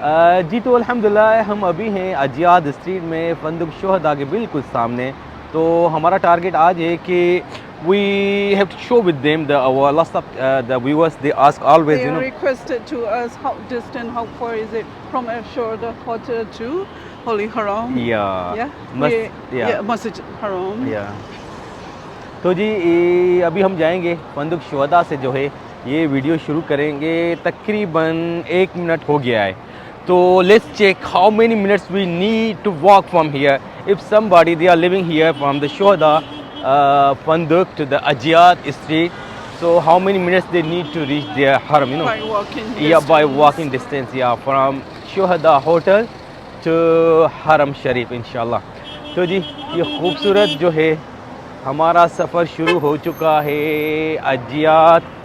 जी तो अल्हम्दुलिल्लाह हम अभी हैं अजियाद स्ट्रीट में फंदुक शुहदा के बिल्कुल सामने। तो हमारा टारगेट आज है कि we have to show with them the lots of the viewers they ask They always requested to us how distant, how far is it from Ashura Hotel to Holy Haram? या Yeah, मस्त या yeah, Masjid Haram. या तो जी अभी हम जाएंगे फंदुक शुहदा से जो है ये वीडियो शुरू करेंगे। तकरीबन 1 मिनट हो गया है। तो let's check how many minutes we need to walk from here if somebody they are living here from the Shuhada Funduq to the Ajyad street. So how many minutes they need to reach their haram, you know? By walking Yeah, by distance. walking distance, yeah, from Shuhada Hotel to Haram Sharif, इंशाल्लाह। तो जी ये खूबसूरत जो है हमारा सफ़र शुरू हो चुका है अजियात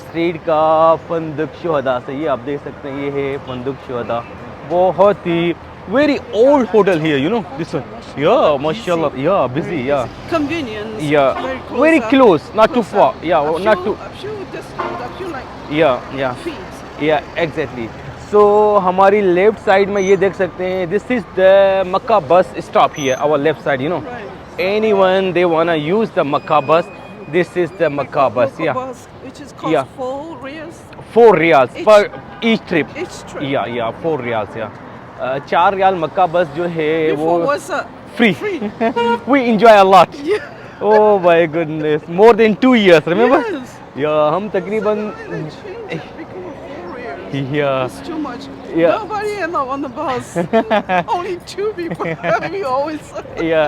स्ट्रीट का फंदुक शुहदा से। ये आप देख सकते हैं, ये है फंदुक शुहदा। बहुत ही very old hotel here, you know this one. Yeah, mashallah. Yeah, busy. Yeah. Convenience. Yeah, Very very close, not too close far. up. Yeah, not too. A few distance, a few like Yeah, feet. yeah, exactly. So हमारी left side में ये देख सकते हैं, this is the Makkah bus stop here. Our left side, you know. Right. Anyone they wanna use the Makkah bus, this is the Makkah bus. Local Yeah, bus, which is cost Yeah. 4 riyals 4 riyals Each- per each trip. each trip. Yeah, 4 riyals. Yeah, 4 riyal मक्का बस जो है वो Before was free. free. We enjoy a lot. Yeah. Oh my goodness, more than 2 years. Remember? Yes. Yeah, हम तकरीबन They changed it because of 4 riyals. yeah. It's too much. Yeah. Nobody end up on the bus. Only 2 people. We always say. या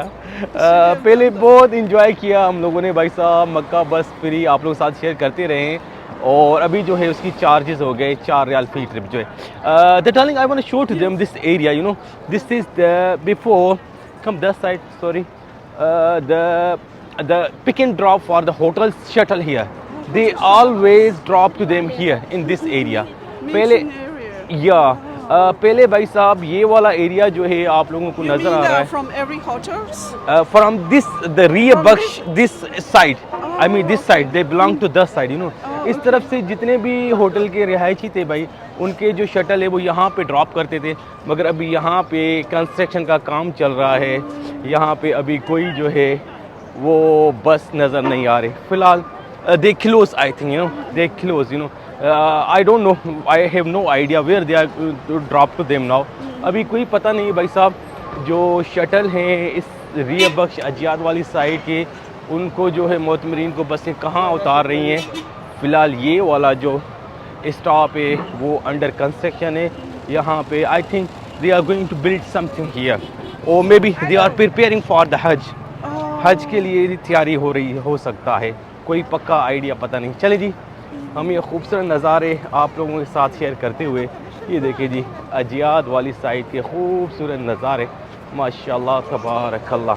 पहले बहुत enjoy किया हम लोगों ने भाई साहब। मक्का बस फ्री आप लोगों के साथ शेयर करते रहे और अभी जो है उसकी चार्जेस हो गए 4 रियाल फी ट्रिप जो है। The darling I want to show to them this area, you know this is the before come the side sorry the pick and drop for the hotel shuttle here. They always drop to them here in this area. पहले Meeting area. या पहले भाई साहब ये वाला area जो है आप लोगों को You नजर mean आ रहा है from every hotels? from this the rear From Baksh this side. I mean this side they belong to this side, you know. Oh, इस तरफ से जितने भी होटल के रिहायशी थे भाई उनके जो शटल है वो यहाँ पे ड्रॉप करते थे, मगर अभी यहाँ पे कंस्ट्रक्शन का काम चल रहा है। यहाँ पे अभी कोई जो है वो बस नज़र नहीं आ रही फ़िलहाल। they close, I think, you know, they close, you know. I don't know, I have no idea where they are to drop to them now. अभी कोई पता नहीं भाई साहब। जो शटल हैं इस रिया बख्श अजियाद वाली साइड के उनको जो है मोतमरीन को बसें कहाँ उतार रही हैं। फ़िलहाल ये वाला जो स्टॉप है वो अंडर कंस्ट्रक्शन है। यहाँ पे I think they are going to build something here और maybe they are preparing for the Hajj. हज के लिए तैयारी हो रही हो सकता है, कोई पक्का आइडिया पता नहीं। चले जी हम ये खूबसूरत नज़ारे आप लोगों के साथ शेयर करते हुए ये देखिए जी अजियाद वाली साइड के खूबसूरत नज़ारे माशाल्लाह तबारकल्लाह।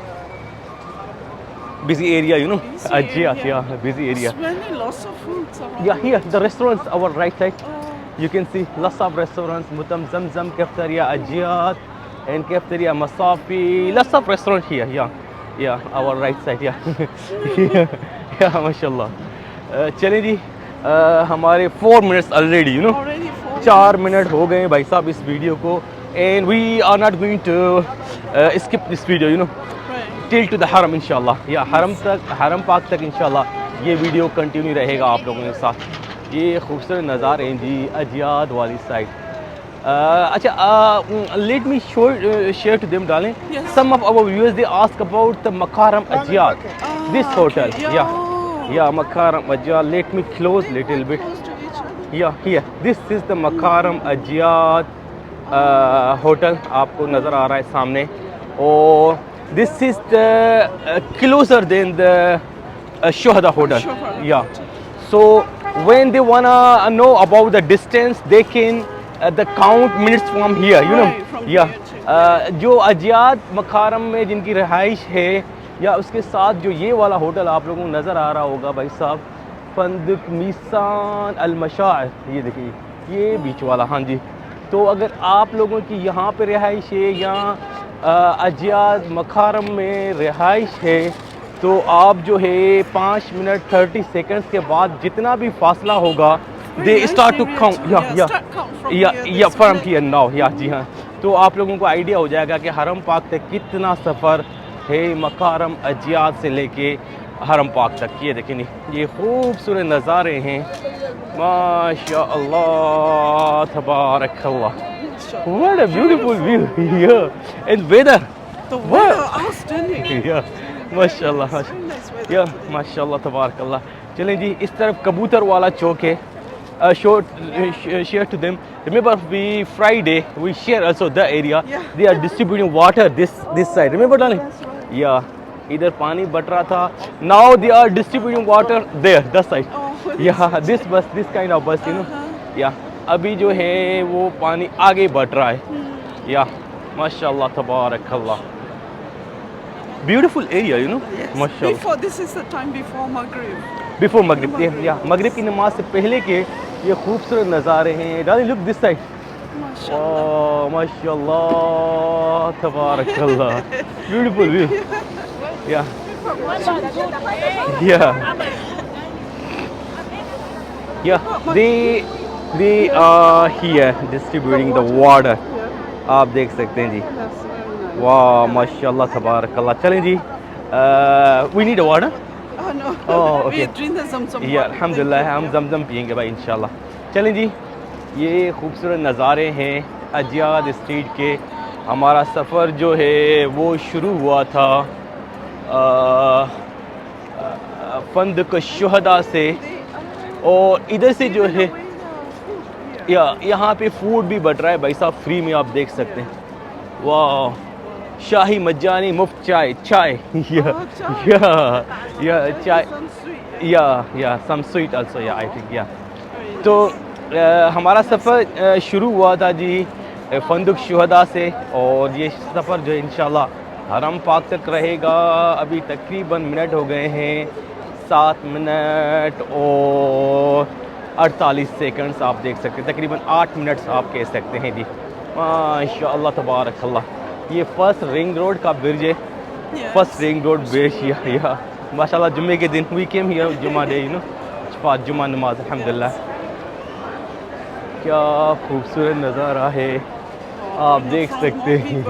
बिजी एरिया, यू नो अजियाद, या busy area. Smelling lots of fruits around. Yeah, here the restaurants our right side. You can see lots of restaurants. Mutam Zamzam, Cafeteria Ajiat, and Cafeteria Masafi. Lots of restaurants here. Yeah, our right side. Yeah, mashallah. चलें जी हमारे 4 minutes already, you know. Already 4 4 minute हो गए भाई साहब इस video को, and we are not going to skip this video, you know, Right. till to the haram इंशाल्लाह। या हरम पाक तक इंशाल्लाह ये वीडियो कंटिन्यू रहेगा आप लोगों के साथ। ये खूबसूरत नज़ारे हैं जी अजियाद वाली साइड। अच्छा, let me share to them darling. Yes. Some of our viewers they ask about the Makarem Ajyad, this hotel. या Makarem Ajyad, let me close little bit. Close to each other. या here this is the Makarem Ajyad hotel आपको नज़र आ रहा है सामने, और this is the closer than the Shuhada hotel. Shuhada या Hotel. so when they wanna know about the distance they can the count minutes from here, you know. Right, from Yeah. here जो अजियाद मकारम में जिनकी रहाइश है या उसके साथ जो ये वाला होटल आप लोगों को नज़र आ रहा होगा भाई साहब फंदुक मीसान अल मशार, ये देखिए ये बीच वाला। हाँ जी, तो अगर आप लोगों की यहाँ पे रिहाइश है या अजियाद मकारम में रिहाइश है तो आप जो है 5 मिनट 30 सेकंड्स के बाद जितना भी फासला होगा very they nice start to area count. too. Yeah, yeah. Start count from या here. या this from minute. Here now, या जी हाँ। तो आप लोगों को आइडिया हो जाएगा कि हरम पाक तक कितना सफ़र है मकारम अजियाद से लेके हरम पाक तक। ये देखें नी, ये खूबसूरत नज़ारे हैं माशा अल्लाह तबारक अल्लाह। What a beautiful view here, and weather. The What? weather outstanding. Yeah, माशाल्लाह Very nice weather या today. माशाल्लाह तबारक अल्लाह। चलें जी, इस तरफ कबूतर वाला चौक है। Share to them. Remember, we Friday we share also the area. Yeah. They are distributing water this side. Remember, darling? That's right. Yeah. इधर पानी बट रहा था. Now they are distributing water there, that side. Oh, that's Yeah, so this bus, this kind of bus, you know. Uh-huh. Yeah. अभी जो है वो पानी आगे बढ़ रहा है. Yeah. माशाल्लाह तबारक अल्लाह. Beautiful area, you know. Yes. माशाल्लाह. Before this is the time before Maghrib. Before मगरिब, या मगरिब की नमाज से पहले के ये खूबसूरत नज़ारे हैं। Darling look this side. MashaAllah. Oh माशाल्लाह तबारक अल्लाह, beautiful view. Yeah yeah they are here distributing the water. Yeah. आप देख सकते हैं जी। That's very nice. वाह माशाल्लाह तबारक अल्लाह। चलें जी, we need a water. Oh no. Oh, We okay. drink the Zamzam या water. अल्हम्दुलिल्लाह Thank हम you. जमजम पियेंगे भाई इंशाल्लाह। चलें जी, ये खूबसूरत नज़ारे हैं अजियाद स्ट्रीट के। हमारा सफ़र जो है वो शुरू हुआ था फंदक शुहदा से, और इधर से जो है या यहाँ पे फूड भी बट रहा है भाई साहब, फ्री में आप देख सकते हैं। वाह, शाही मज्जानी मुफ्त चाय या चाय Some sweet. या सम स्वीट आल्सो, या आई थिंक या। तो हमारा सफ़र शुरू हुआ था जी फंदुक शुहदा से, और ये सफ़र जो है इंशाल्लाह हरम पाक तक रहेगा। अभी तकरीबन मिनट हो गए हैं 7 मिनट और 48 सेकंड्स, आप देख सकते हैं तकरीबन 8 मिनट्स आप कह सकते हैं जी। माशाअल्लाह तबारक अल्लाह। ये फर्स्ट रिंग रोड का ब्रिज है, Yes. First ring road bridge. या माशाल्लाह जुम्मे के दिन वी केम हियर जुम्मा डे, यू नो, पाँच जुम्मा नमाज अल्हम्दुलिल्लाह। क्या खूबसूरत नज़ारा है, आप देख सकते हैं।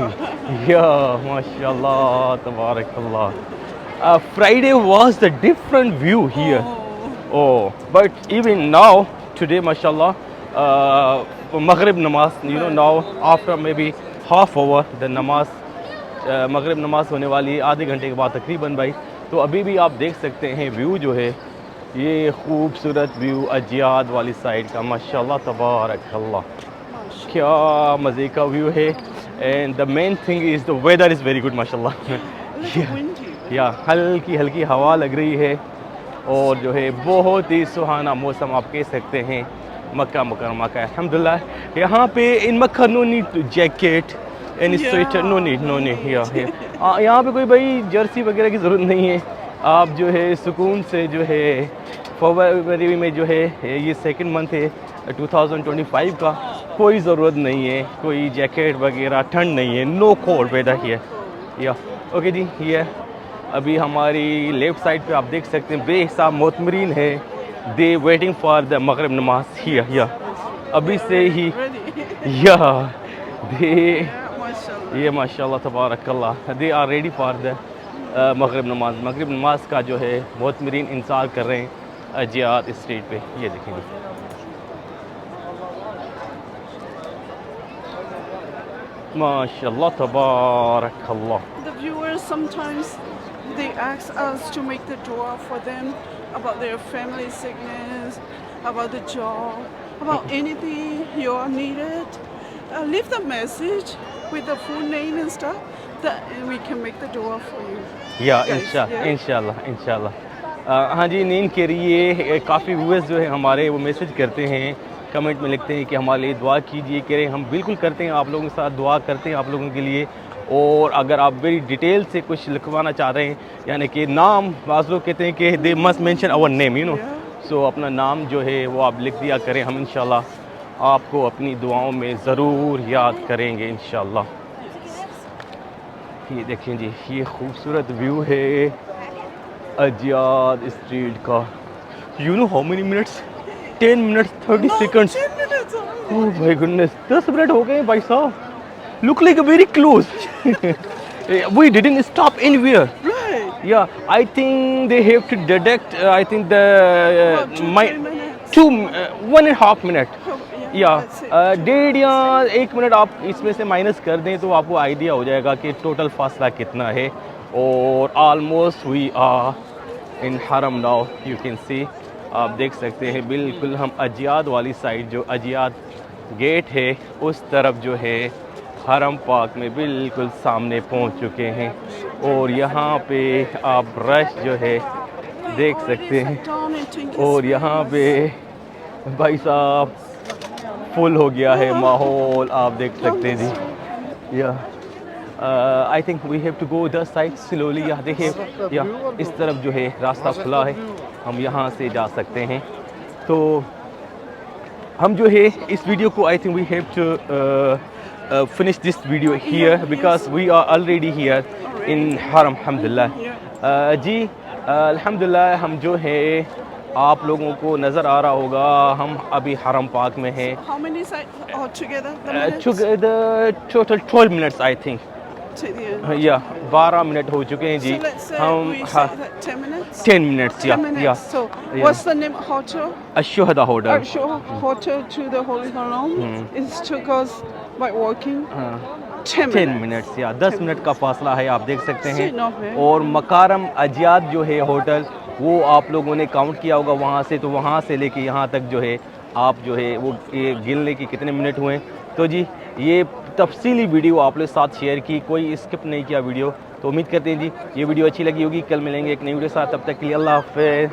या माशाल्लाह तबारक अल्लाह। Friday was the different view here. Oh. Oh, but even now, today, mashallah, Maghrib namaz, you know, now after maybe half hour, the namaz, Maghrib namaz होने वाली है आधे घंटे के बाद तकरीबन भाई। तो अभी भी आप देख सकते हैं व्यू जो है, ये खूबसूरत व्यू अजियाद वाली साइड का, माशाल्लाह तबारक अल्लाह। Mashallah. क्या मज़े का व्यू है। And the main thing is the weather is very good माशाल्लाह। A little windy. या हल्की हल्की हवा लग रही है, और जो है बहुत ही सुहाना मौसम आप कह सकते हैं मक्का मुकरमा का अल्हम्दुलिल्लाह। यहाँ पे in Mecca no need jacket any sweater, no need यहाँ पे कोई भाई जर्सी वगैरह की ज़रूरत नहीं है। आप जो है सुकून से जो है फरवरी में जो है ये सेकंड मंथ है 2025 का, कोई ज़रूरत नहीं है कोई जैकेट वगैरह, ठंड नहीं है, नो कोल्ड वेदर हियर। या ओके जी, ये अभी हमारी लेफ़्ट साइड पे आप देख सकते हैं बेहिसाब मोतमरीन है, दे वेटिंग फॉर द मगरिब नमाज हियर। या अभी से ही Ready. या दे Yeah, mashallah. ये माशाल्लाह तबारक अल्लाह, they are ready for the मगरिब नमाज। मगरिब नमाज का जो है मोतमरीन इंतज़ार कर रहे हैं अजियाद स्ट्रीट पे। ये देखेंगे माशाल्लाह तबारक अल्लाह। The viewers sometimes they ask us to make the dua for them about their family sickness, about the job, about anything you are needed. Leave the message with the full name and stuff that we can make the dua for you. या Guys, yeah. इंशाल्लाह। हाँ जी, नींद के लिए काफ़ी viewers जो है हमारे वो मैसेज करते हैं, कमेंट में लिखते हैं कि हमारे लिए दुआ कीजिए। कह रहे हैं हम बिल्कुल करते हैं, आप लोगों के साथ दुआ करते हैं आप लोगों के लिए। और अगर आप वेरी डिटेल से कुछ लिखवाना चाह रहे हैं, यानी कि नाम, बाज़ लोग कहते हैं कि they must mention our name, you know, so अपना नाम जो है वो आप लिख दिया करें, हम इंशाल्लाह आपको अपनी दुआओं में ज़रूर याद करेंगे इंशाल्लाह। ये देखें जी, ये खूबसूरत व्यू है अजियाद स्ट्रीट का। You know how many minutes 10 minutes 30 No, seconds. 10 minutes only. Oh my goodness, 10 minute हो गए भाई साहब. Look like very close. We didn't stop anywhere. Right. Yeah, I think they have to deduct. I think the About 2-3 minutes. 1.5 minute. या that's it. 1.5 या 1 minute आप इसमें से minus कर दें तो आपको आइडिया हो जाएगा कि टोटल फासला कितना है. और ऑलमोस्ट वी आर इन हरम नाउ. यू कैन सी, आप देख सकते हैं बिल्कुल हम अजियाद वाली साइड, जो अजियाद गेट है उस तरफ जो है हरम पाक में बिल्कुल सामने पहुंच चुके हैं. और यहाँ पे आप रश जो है देख सकते हैं. और यहाँ पे भाई साहब फुल हो गया है माहौल, आप देख सकते हैं जी. Yeah I think we have to go the side slowly. Yeah देखिए, या इस तरफ जो है रास्ता खुला है, हम यहाँ से जा सकते हैं. तो हम जो है इस वीडियो को, I think we have to finish this video here because we are already here in हरम अल्हम्दुलिल्लाह. जी अल्हम्दुलिल्लाह, हम जो है आप लोगों को नज़र आ रहा होगा हम अभी हरम पाक में हैं. How many altogether? The minutes? Together total 12 minutes I think. To the end. या 12 मिनट हो चुके हैं जी. So let's say हम we say that 10 minutes? 10 minutes. 10 minutes. या So yeah. what's the name hotel? Ashuhada hotel. Actual hotel to the Holy Haram is took us by walking 10 10 minutes. Minutes या 10 minute का फासला है, आप देख सकते हैं. It's enough, eh? और मकारम अजियाद जो है होटल, वो आप लोगों ने काउंट किया होगा वहाँ से, तो वहाँ से लेके यहाँ तक जो है आप जो है वो ये गिनने की कितने मिनट हुए. तो जी ये तफसीली वीडियो आप लोग साथ शेयर की, कोई स्किप नहीं किया वीडियो. तो उम्मीद करते हैं जी ये वीडियो अच्छी लगी होगी. कल मिलेंगे एक नई वीडियो साथ, तब तक के लिए अल्लाह हाफ़िज़.